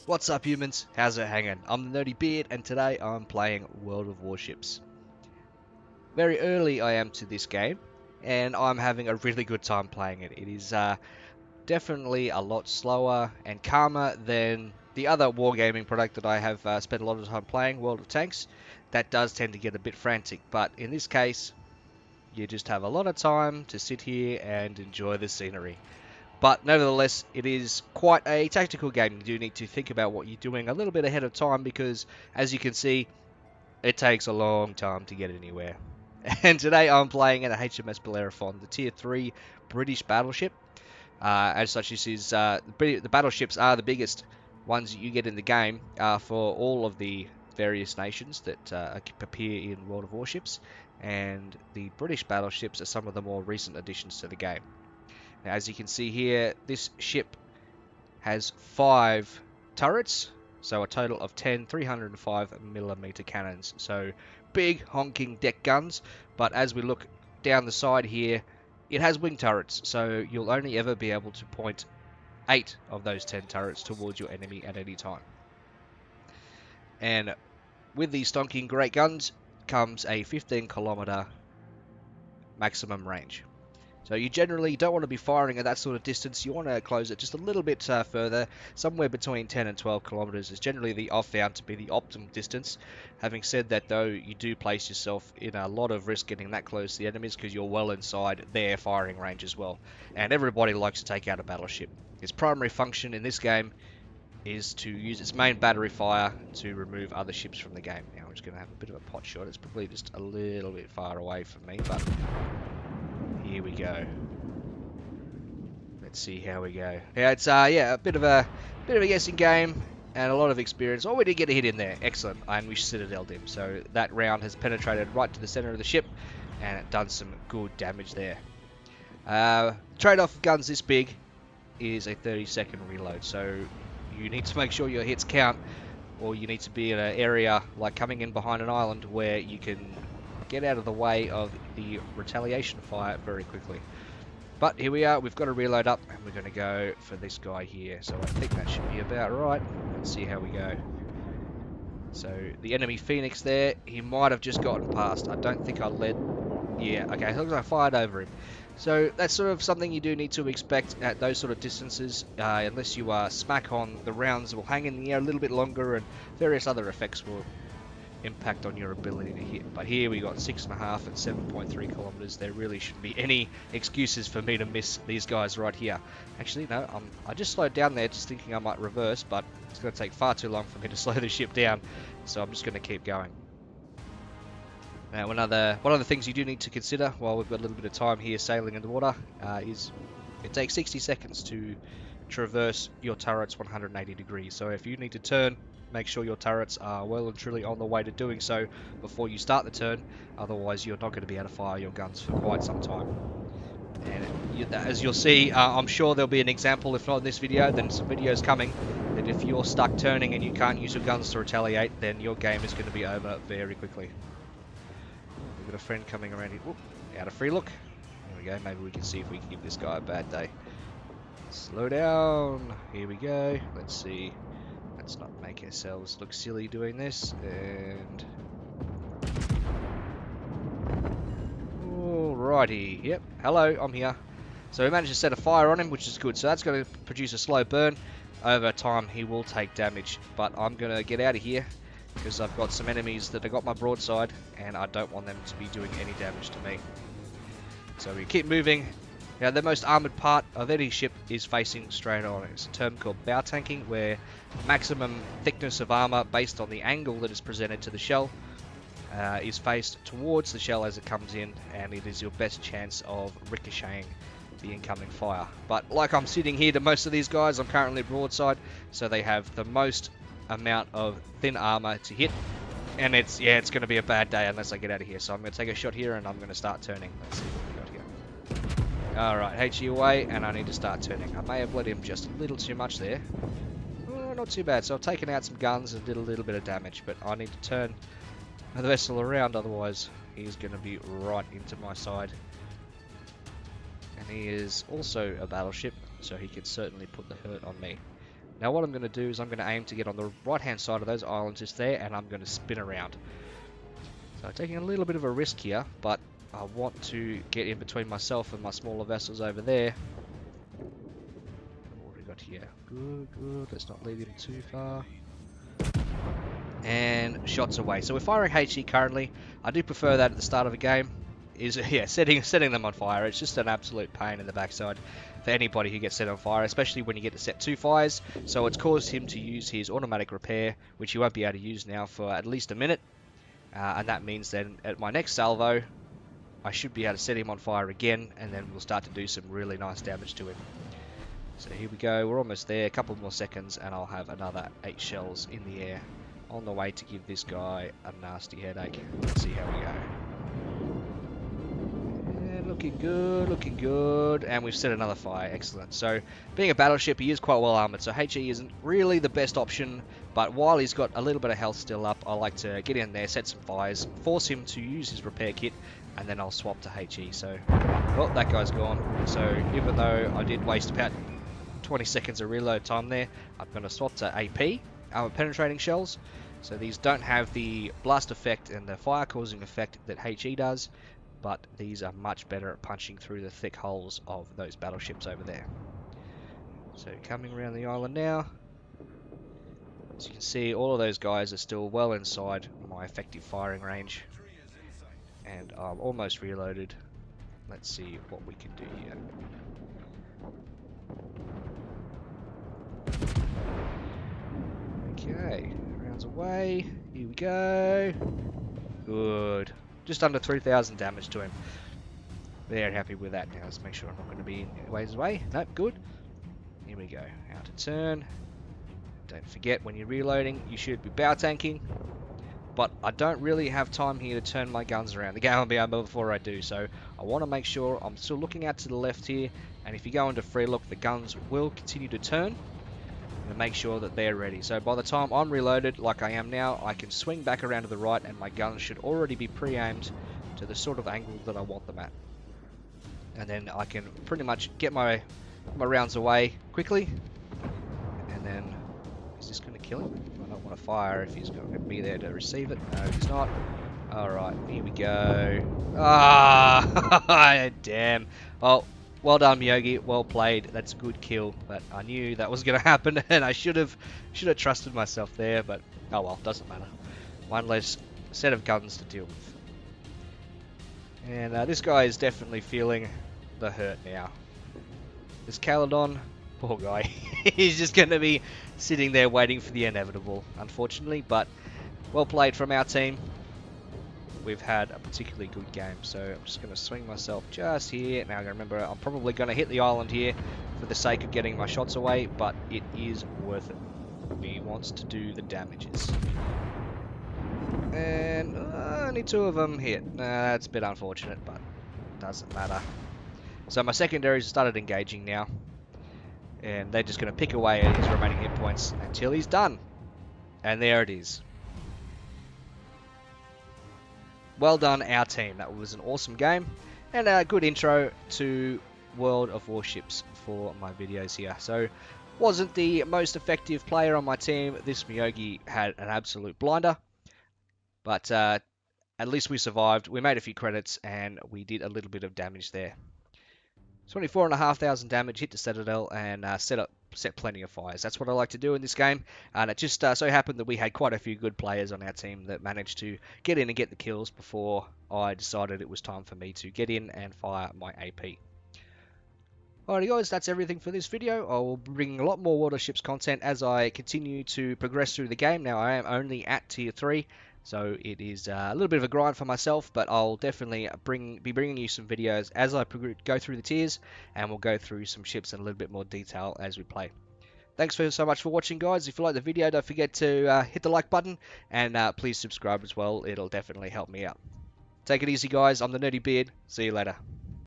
What's up, humans? How's it hanging? I'm the Nerdy Beard, and today I'm playing World of Warships. Very early I am to this game, and I'm having a really good time playing it. It is definitely a lot slower and calmer than the other wargaming product that I have spent a lot of time playing, World of Tanks. That does tend to get a bit frantic, but in this case, you just have a lot of time to sit here and enjoy the scenery. But nevertheless, it is quite a tactical game. You do need to think about what you're doing a little bit ahead of time because, as you can see, it takes a long time to get anywhere. And today I'm playing an H.M.S Bellerophon, the Tier 3 British battleship. As such, the battleships are the biggest ones you get in the game for all of the various nations that appear in World of Warships. And the British battleships are some of the more recent additions to the game. Now, as you can see here, this ship has 5 turrets, so a total of 10 305mm cannons. So big honking deck guns, but as we look down the side here, it has wing turrets, so you'll only ever be able to point 8 of those 10 turrets towards your enemy at any time. And with these stonking great guns comes a 15-kilometer maximum range. So you generally don't want to be firing at that sort of distance. You want to close it just a little bit further. Somewhere between 10 and 12 kilometers is generally I've found to be the optimal distance. Having said that, though, you do place yourself in a lot of risk getting that close to the enemies because you're well inside their firing range as well. And everybody likes to take out a battleship. Its primary function in this game is to use its main battery fire to remove other ships from the game. Now I'm just going to have a bit of a pot shot. It's probably just a little bit far away from me, but here we go. Let's see how we go. Yeah, it's a bit of a guessing game and a lot of experience. Oh, we did get a hit in there. Excellent. And we citadeled him. So that round has penetrated right to the center of the ship and it done some good damage there. Trade-off of guns this big is a 30-second reload. So you need to make sure your hits count, or you need to be in an area like coming in behind an island where you can get out of the way of the retaliation fire very quickly. But here we are, we've got a reload up, and we're going to go for this guy here. So I think that should be about right. Let's see how we go. So the enemy Phoenix there, he might have just gotten past. I don't think I led. Yeah, okay, it looks like I fired over him. So that's sort of something you do need to expect at those sort of distances, unless you are smack on. The rounds will hang in the air a little bit longer, and various other effects will impact on your ability to hit. But here we got 6.5 and 7.3 kilometers. There really shouldn't be any excuses for me to miss these guys right here. Actually, no, I just slowed down there just thinking I might reverse, but it's going to take far too long for me to slow the ship down, so I'm just going to keep going. Now, one of the things you do need to consider while we've got a little bit of time here sailing in the water is it takes 60 seconds to traverse your turrets 180 degrees. So if you need to turn, make sure your turrets are well and truly on the way to doing so before you start the turn. Otherwise, you're not going to be able to fire your guns for quite some time. And as you'll see, I'm sure there'll be an example, if not in this video, then some videos coming, that if you're stuck turning and you can't use your guns to retaliate, then your game is going to be over very quickly. We've got a friend coming around here. Whoop, out of free look. There we go. Maybe we can see if we can give this guy a bad day. Slow down. Here we go. Let's see. Let's not make ourselves look silly doing this. And alrighty. Yep. Hello. I'm here. So we managed to set a fire on him, which is good. So that's going to produce a slow burn. Over time, he will take damage. But I'm going to get out of here, because I've got some enemies that have got my broadside, and I don't want them to be doing any damage to me. So we keep moving. Now, the most armoured part of any ship is facing straight on. It's a term called bow tanking, where maximum thickness of armour based on the angle that is presented to the shell is faced towards the shell as it comes in, and it is your best chance of ricocheting the incoming fire. But like I'm sitting here to most of these guys, I'm currently broadside, so they have the most amount of thin armor to hit, and it's going to be a bad day unless I get out of here. So I'm going to take a shot here and I'm going to start turning. Let's see what we got here. Alright, HE away, and I need to start turning. I may have let him just a little too much there. Oh, not too bad. So I've taken out some guns and did a little bit of damage, but I need to turn the vessel around, otherwise he's going to be right into my side. And he is also a battleship, so he can certainly put the hurt on me. Now what I'm going to do is I'm going to aim to get on the right hand side of those islands just there, and I'm going to spin around. So I'm taking a little bit of a risk here, but I want to get in between myself and my smaller vessels over there. What have we got here? Good, good. Let's not leave him too far. And shots away. So we're firing HE currently. I do prefer that at the start of a game. Is yeah, setting them on fire. It's just an absolute pain in the backside for anybody who gets set on fire, especially when you get to set 2 fires. So it's caused him to use his automatic repair, which he won't be able to use now for at least a minute. And that means then at my next salvo, I should be able to set him on fire again, and then we'll start to do some really nice damage to him. So here we go, we're almost there, a couple more seconds, and I'll have another 8 shells in the air on the way to give this guy a nasty headache. Let's see how we go. And looking good, and we've set another fire, excellent. So being a battleship, he is quite well armoured, so HE isn't really the best option, but while he's got a little bit of health still up, I like to get in there, set some fires, force him to use his repair kit, and then I'll swap to HE. So, well, that guy's gone. So even though I did waste about 20 seconds of reload time there, I'm going to swap to AP, armor penetrating shells. So these don't have the blast effect and the fire causing effect that HE does, but these are much better at punching through the thick hulls of those battleships over there. So coming around the island now. As you can see, all of those guys are still well inside my effective firing range. And I'm almost reloaded. Let's see what we can do here. Okay, rounds away. Here we go. Good. Just under 3,000 damage to him. Very happy with that. Now let's make sure I'm not going to be in his way. Nope, good. Here we go. Out of turn. Don't forget, when you're reloading, you should be bow tanking. But I don't really have time here to turn my guns around. The game will be over before I do, so I want to make sure I'm still looking out to the left here. And if you go into free look, the guns will continue to turn. And make sure that they're ready. So by the time I'm reloaded, like I am now, I can swing back around to the right, and my guns should already be pre-aimed to the sort of angle that I want them at. And then I can pretty much get my rounds away quickly. And then, is this going to kill him? I don't want to fire if he's going to be there to receive it. No, he's not. Alright, here we go. Ah, damn. Well done, Miyogi. Well played. That's a good kill. But I knew that was going to happen, and I should have trusted myself there. But oh well, doesn't matter. One less set of guns to deal with. And this guy is definitely feeling the hurt now. This Caledon, poor guy. He's just going to be sitting there waiting for the inevitable, unfortunately. But well played from our team. We've had a particularly good game, so I'm just going to swing myself just here. Now, remember, I'm probably going to hit the island here for the sake of getting my shots away, but it is worth it. He wants to do the damages. And only 2 of them hit. That's a bit unfortunate, but doesn't matter. So my secondaries started engaging now, and they're just going to pick away at his remaining hit points until he's done. And there it is. Well done, our team. That was an awesome game, and a good intro to World of Warships for my videos here. So, wasn't the most effective player on my team. This Miyogi had an absolute blinder, but at least we survived. We made a few credits, and we did a little bit of damage there. 24,500 damage, hit the Citadel, and set plenty of fires. That's what I like to do in this game, and it just so happened that we had quite a few good players on our team that managed to get in and get the kills before I decided it was time for me to get in and fire my AP. Alrighty guys, that's everything for this video. I will be bringing a lot more Warships content as I continue to progress through the game. Now I am only at tier 3, so it is a little bit of a grind for myself, but I'll definitely be bringing you some videos as I go through the tiers, and we'll go through some ships in a little bit more detail as we play. Thanks so much for watching, guys. If you like the video, don't forget to hit the like button, and please subscribe as well. It'll definitely help me out. Take it easy, guys. I'm the Nerdy Beard. See you later.